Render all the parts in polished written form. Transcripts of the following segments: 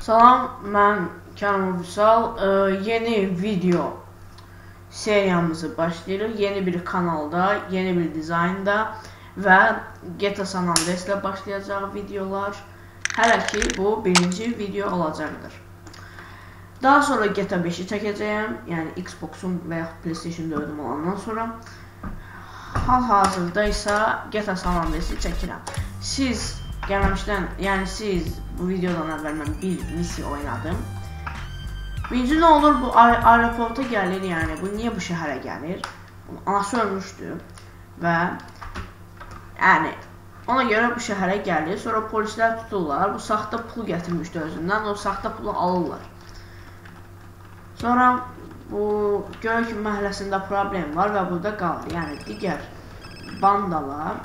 Salam, mən Kərim Vüsal. Yeni video seriyamızı başlayırıq. Yeni bir kanalda, yeni bir dizaynda və GTA San Andreas ilə başlayacaq videolar. Hələ ki, bu birinci video olacaqdır. Daha sonra GTA 5'i çəkəcəyəm, yəni Xbox'um və ya PlayStation 4'üm olandan sonra. Hal-hazırda isə GTA San Andreas'ı çəkirəm. Siz gəlməmişdən, yəni siz bu videodan əvvəl mən bir missiya oynadım. Birinci nə olur, bu aeroporta gəlir, yəni bu niyə bu şəhərə gəlir? Anası ölmüşdü və yəni ona görə bu şəhərə gəlir. Sonra polislər tuturlar, bu saxta pul gətirmişdi özündən, o saxta pulu alırlar. Sonra bu görür ki, məhəlləsində problem var və burada qalır. Yəni digər bandalar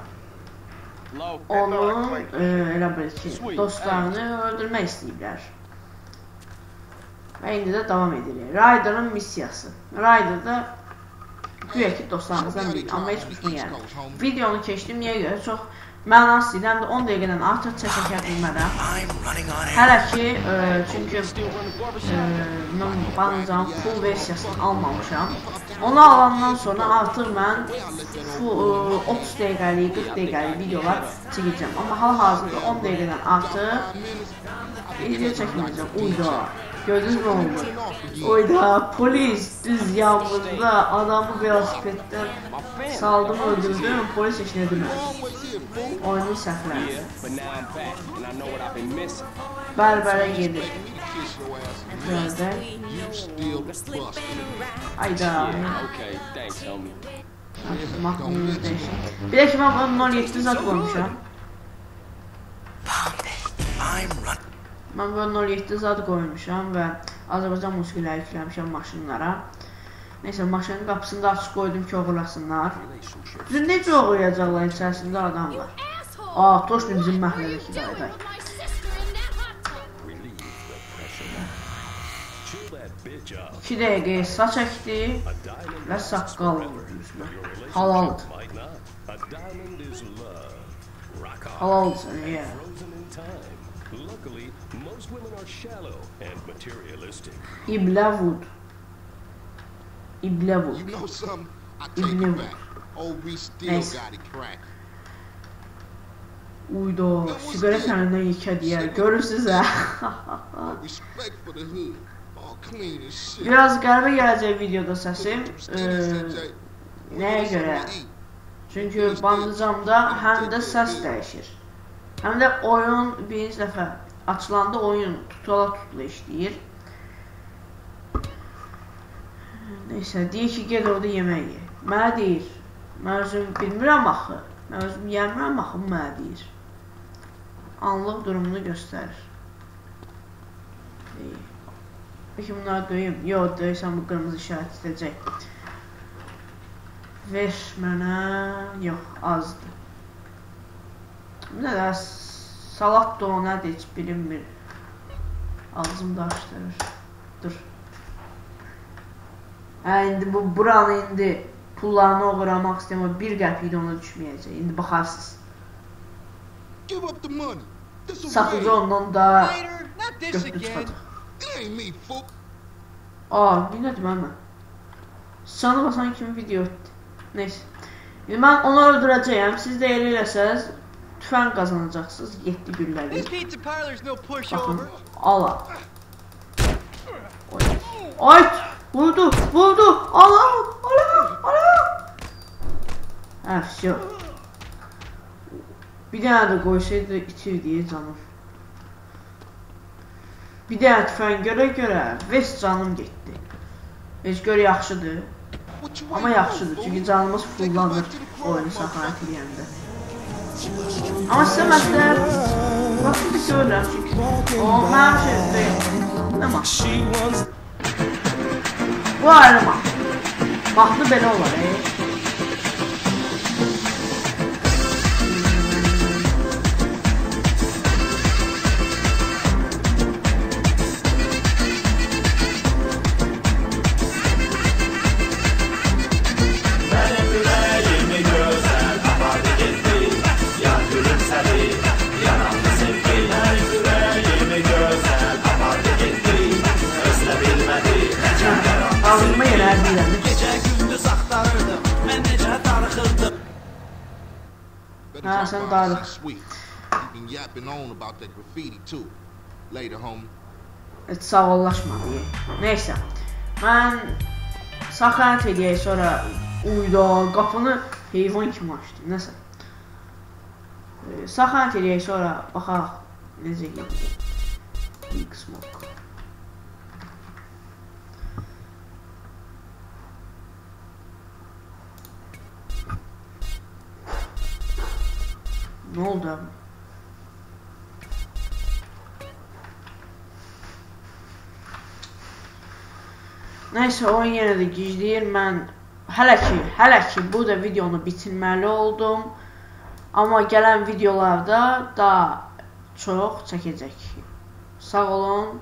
onun elə bil ki, dostlarını öldürmək istəyiblər. Və indi də davam edirik. Ryder'ın missiyası. Ryder da güya ki, dostlarımızdan biri, amma heç bitmir yəni. Videonu keçdim, niyə görə? Çox mənasız idi, həm də 10 dəqiqədən artıq çəkə bilmərəm. Hələ ki, çünki mən bancam full versiyasını almamışam. Onu alandan sonra artıq mən 30 dəqiqəlik, 40 dəqiqəlik videolar çəkəcəm. Amma hal-hazırda 10 dəqiqədən artıq video çəkməyəcəm. Uyda, gördünüz mü oldu? Uyda, polis düz yağmurda adamı velosipeddən saldım, öldürdüm, polis heç nə deməz. Oyunun səhvləndi. Bərbərə gedir. Gördək. Ayda. Mahnımız dəyişim. Bir də ki, mən 07 zat qoymuşam. Mən böyle 07 zat qoymuşam və Azərbaycan musiqiləri yükləmişəm maşınlara. Neyse, maşının qapısını da açıq qoydum ki, oğurlasınlar. Bizim necə oğurlayacaqlar, içərisində adam var. Toşdur bizim məhəllədəki qayday. 2 dəqiqəyə saç əkdi və saqqal oldu. Halaldır. Halaldır sənə, yə. İblevud. İblevud. İblevud. Neyse. Uyda, sigaret əlindən yekə deyər. Görürsünüz hə? Biraz qəribə gələcək videoda səsim. Nəyə görə? Çünki bandıcamda həm də səs dəyişir. Həm də oyun birinci dəfə açılanda oyun tutula işləyir. Neysə, deyir ki, ged orada yemək ye. Mənə deyir. Mən özüm bilmirəm axı. Mən özüm yəmirəm axı, mənə deyir. Anlıq durumunu göstərir. Peki bunları döyüm. Yox, döysən bu qırmızı işarət edəcək. Ver mənə. Yox, azdır. Bir də salat da o nədir, heç bilinmir. Ağzım daşdırır. Dur. İndi bu buranı indi pullarını oğramaq istəyəm, bir qəpik də ona düşməyəcək. İndi baxarsınız. Satıcı ondan da götürü çıxacaq. Nedir mən? Sana basan kimi video etdi. Neyse. Mən onu öldürəcəyəm. Siz də elə eləsəz tüfəng qazanacaqsınız 7 gülləri. Baxın, ala. Ay, vurdu, vurdu. Ala, ala, ala. Hə, всё. Bir dənə də qoysaydı itirdi canım. Bir dənə tüfəng görə vest canım getdi. Heç gör yaxşıdır. Amma yaxşıdır, çünki canımız fullanır oyunu saxayət eləyəndə. Amma sizə məsləhət vaxtı da görürəm, çünki o mənim şeyimdə nə maçı? Bu ayrı maç. Vaxtı belə olar, Yanan da sevgi, yüreğimi gözel, ama elədi. Gecə gündüz axtarırdım, mən necə darıxırdım. Hə, sən darıq. Heç sağollaşmadı. Neysə. Mən saxanət eləyək, sonra uyda qapını heyvan kimi açdım. Nəsə. Saxanət eləyək, sonra baxaq necə gedir. Big Smoke. Ne oldu abi? Neyse, oyun yenə də gizləyir. Mən hələ ki bu da videonu bitirməli oldum. Amma gələn videolarda daha çox çəkəcək. Sağ olun.